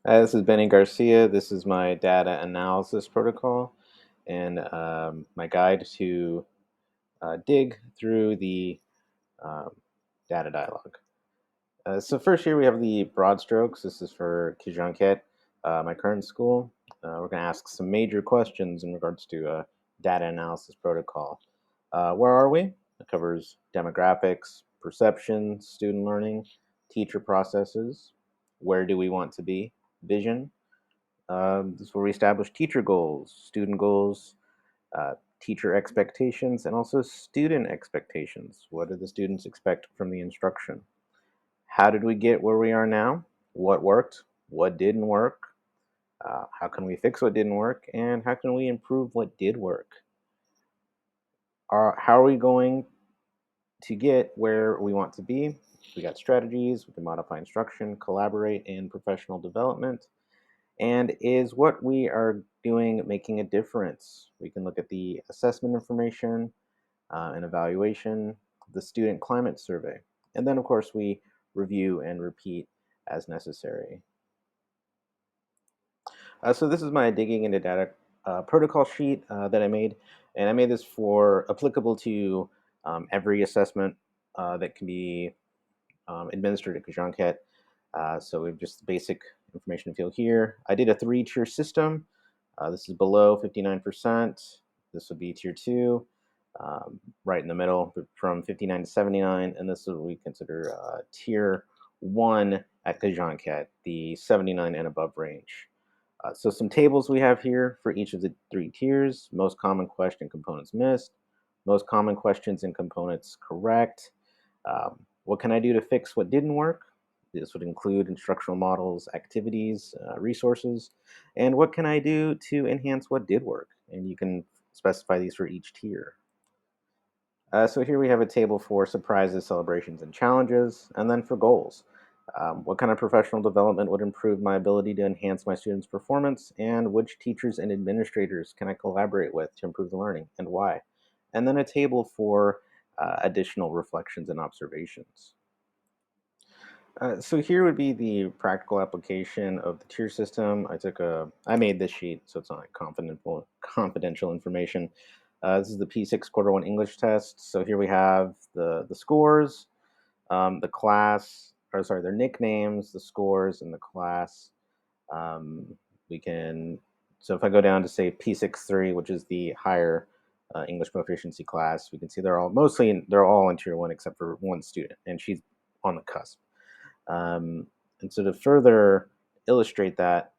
This is Benny Garcia. This is my data analysis protocol and my guide to dig through the um, data dialog. So first here we have the broad strokes. This is for Kijanket, my current school. We're going to ask some major questions in regards to data analysis protocol. Where are we? It covers demographics, perception, student learning, teacher processes. Where do we want to be? Vision. This is where we establish teacher goals, student goals, teacher expectations, and also student expectations. What do the students expect from the instruction? How did we get where we are now? What worked? What didn't work? How can we fix what didn't work? And how can we improve what did work? How are we going to get where we want to be? We got strategies, we can modify instruction, collaborate, and professional development. And is what we are doing making a difference? We can look at the assessment information and evaluation, the student climate survey, and then of course we review and repeat as necessary. So this is my digging into data protocol sheet that I made, and I made this for applicable to every assessment that can be administered at Kajanket. So we have just the basic information field here. I did a 3-tier system. This is below 59%. This would be tier 2, right in the middle from 59 to 79. And this is what we consider tier 1 at Kajanket, the 79 and above range. So some tables we have here for each of the 3 tiers. Most common question components missed. Most common questions and components correct. What can I do to fix what didn't work? This would include instructional models, activities, resources, and what can I do to enhance what did work? And you can specify these for each tier. So here we have a table for surprises, celebrations, and challenges, and then for goals. What kind of professional development would improve my ability to enhance my students' performance, and which teachers and administrators can I collaborate with to improve the learning, and why? And then a table for additional reflections and observations. So here would be the practical application of the tier system. I made this sheet, so it's not like confidential information. This is the P6 quarter one English test. So here we have the scores, the class, or sorry, their nicknames, the scores, and the class. Um, we can, so if I go down to say P63, which is the higher English proficiency class, we can see they're all in tier 1 except for one student, and she's on the cusp. And so to further illustrate that,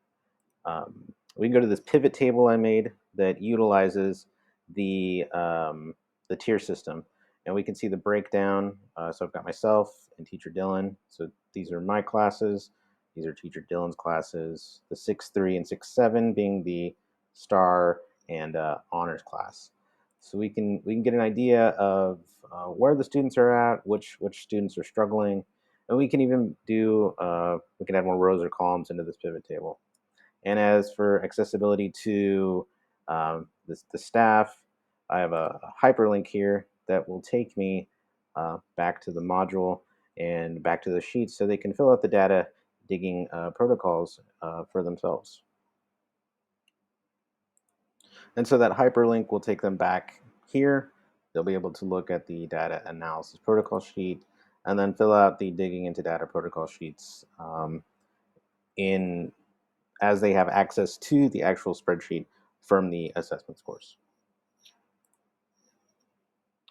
we can go to this pivot table I made that utilizes the tier system, and we can see the breakdown. So I've got myself and teacher Dylan. So these are my classes. These are teacher Dylan's classes. The 6-3 and 6-7 being the star and honors class. So we can get an idea of where the students are at, which students are struggling, and we can even do we can add more rows or columns into this pivot table. And as for accessibility to the staff, I have a hyperlink here that will take me back to the module and back to the sheet so they can fill out the data digging protocols for themselves. And so that hyperlink will take them back here. They'll be able to look at the data analysis protocol sheet and then fill out the digging into data protocol sheets in as they have access to the actual spreadsheet from the assessment scores.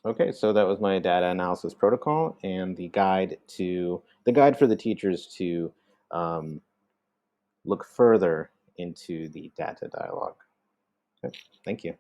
Okay, so that was my data analysis protocol and the guide for the teachers to look further into the data dialog. Okay, thank you.